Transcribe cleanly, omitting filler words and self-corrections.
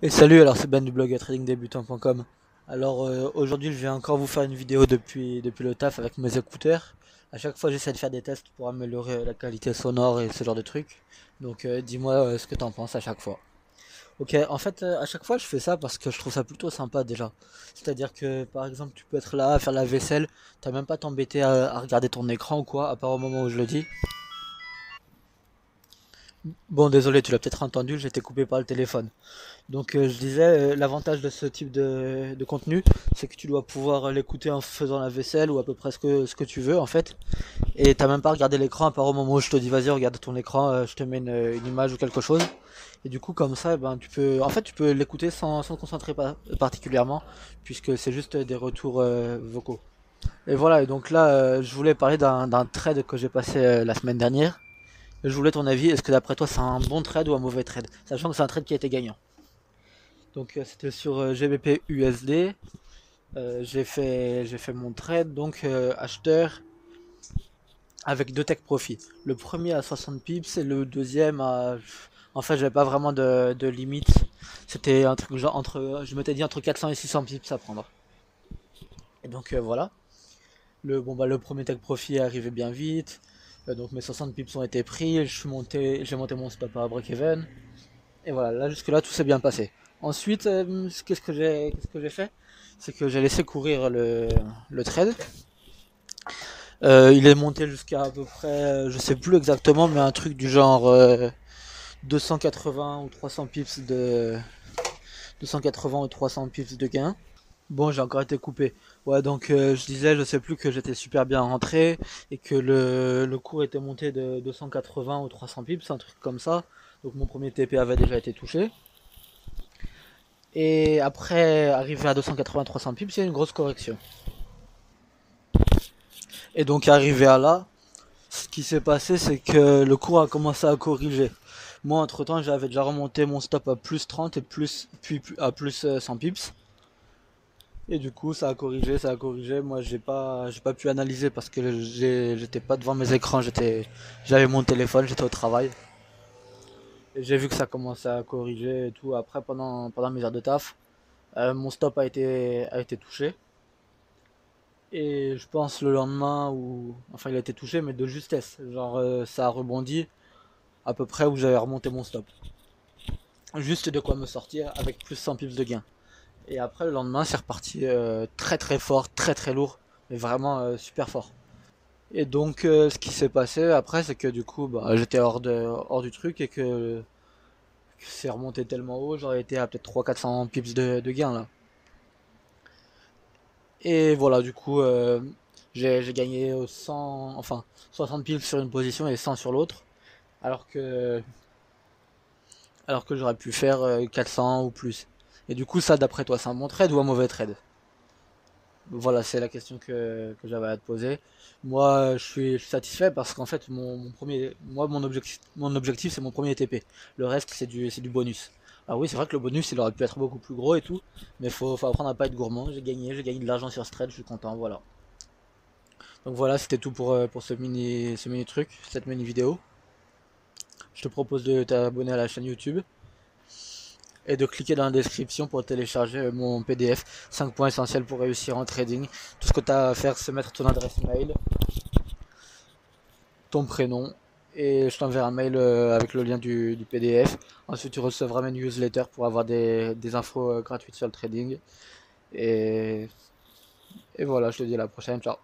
Et salut, alors c'est Ben du blog tradingdebutant.com. Alors aujourd'hui je vais encore vous faire une vidéo depuis le taf avec mes écouteurs. À chaque fois j'essaie de faire des tests pour améliorer la qualité sonore et ce genre de trucs. Donc dis-moi ce que t'en penses à chaque fois. Ok, en fait à chaque fois je fais ça parce que je trouve ça plutôt sympa déjà. C'est-à-dire que par exemple tu peux être là à faire la vaisselle, t'as même pas t'embêter à regarder ton écran ou quoi, à part au moment où je le dis. Bon désolé, tu l'as peut-être entendu, j'étais coupé par le téléphone. Donc je disais, l'avantage de ce type de contenu, c'est que tu dois pouvoir l'écouter en faisant la vaisselle ou à peu près ce que tu veux en fait. Et t'as même pas regardé l'écran à part au moment où je te dis vas-y regarde ton écran, je te mets une image ou quelque chose. Et du coup comme ça, ben, tu peux l'écouter sans te concentrer particulièrement, puisque c'est juste des retours vocaux. Et voilà, et donc là je voulais parler d'un trade que j'ai passé la semaine dernière. Je voulais ton avis, est-ce que d'après toi c'est un bon trade ou un mauvais trade? Sachant que c'est un trade qui a été gagnant. Donc c'était sur GBP USD. J'ai fait mon trade, donc acheteur avec deux take profit. Le premier à 60 pips et le deuxième à... En fait, j'avais pas vraiment de limite. C'était un truc genre entre... Je m'étais dit entre 400 et 600 pips à prendre. Et donc voilà. Le premier take profit est arrivé bien vite. Donc mes 60 pips ont été pris. J'ai monté mon stop à break-even. Et voilà, là jusque là tout s'est bien passé. Ensuite, qu'est-ce que j'ai fait? C'est que j'ai laissé courir le trade. Il est monté jusqu'à à peu près, je sais plus exactement, mais un truc du genre 280 ou 300 pips de 280 ou 300 pips de gain. Bon, j'ai encore été coupé. Ouais, donc je disais, je sais plus que j'étais super bien rentré et que le cours était monté de 280 ou 300 pips, un truc comme ça. Donc mon premier TP avait déjà été touché. Et après, arrivé à 280-300 pips, il y a une grosse correction. Et donc, arrivé à là, ce qui s'est passé, c'est que le cours a commencé à corriger. Moi, entre temps, j'avais déjà remonté mon stop à plus 30 et puis à plus 100 pips. Et du coup, ça a corrigé, ça a corrigé. Moi, j'ai pas pu analyser parce que j'étais pas devant mes écrans, j'avais mon téléphone, j'étais au travail. Et j'ai vu que ça commençait à corriger et tout. Après, pendant mes heures de taf, mon stop a été touché. Et je pense le lendemain où. Enfin, il a été touché, mais de justesse. Genre, ça a rebondi à peu près où j'avais remonté mon stop. Juste de quoi me sortir avec plus 100 pips de gain. Et après, le lendemain, c'est reparti très très fort, très très lourd. Mais vraiment super fort. Et donc, ce qui s'est passé après, c'est que du coup, bah, j'étais hors du truc et que c'est remonté tellement haut, j'aurais été à peut-être 300-400 pips de gain là. Et voilà, du coup, j'ai gagné 100, enfin 60 piles sur une position et 100 sur l'autre, alors que, alors que j'aurais pu faire 400 ou plus. Et du coup, ça, d'après toi, c'est un bon trade ou un mauvais trade? Voilà, c'est la question que j'avais à te poser. Moi, je suis satisfait parce qu'en fait, mon objectif, c'est mon premier TP. Le reste, c'est du bonus. Alors oui, c'est vrai que le bonus, il aurait pu être beaucoup plus gros et tout, mais faut apprendre à pas être gourmand. J'ai gagné de l'argent sur ce trade, je suis content, voilà. Donc voilà, c'était tout pour ce mini truc, cette mini vidéo. Je te propose de t'abonner à la chaîne YouTube et de cliquer dans la description pour télécharger mon PDF 5 points essentiels pour réussir en trading. Tout ce que tu as à faire, c'est mettre ton adresse mail, ton prénom, et je t'enverrai un mail avec le lien du PDF. Ensuite, tu recevras mes newsletters pour avoir des infos gratuites sur le trading. Et, et voilà, je te dis à la prochaine. Ciao.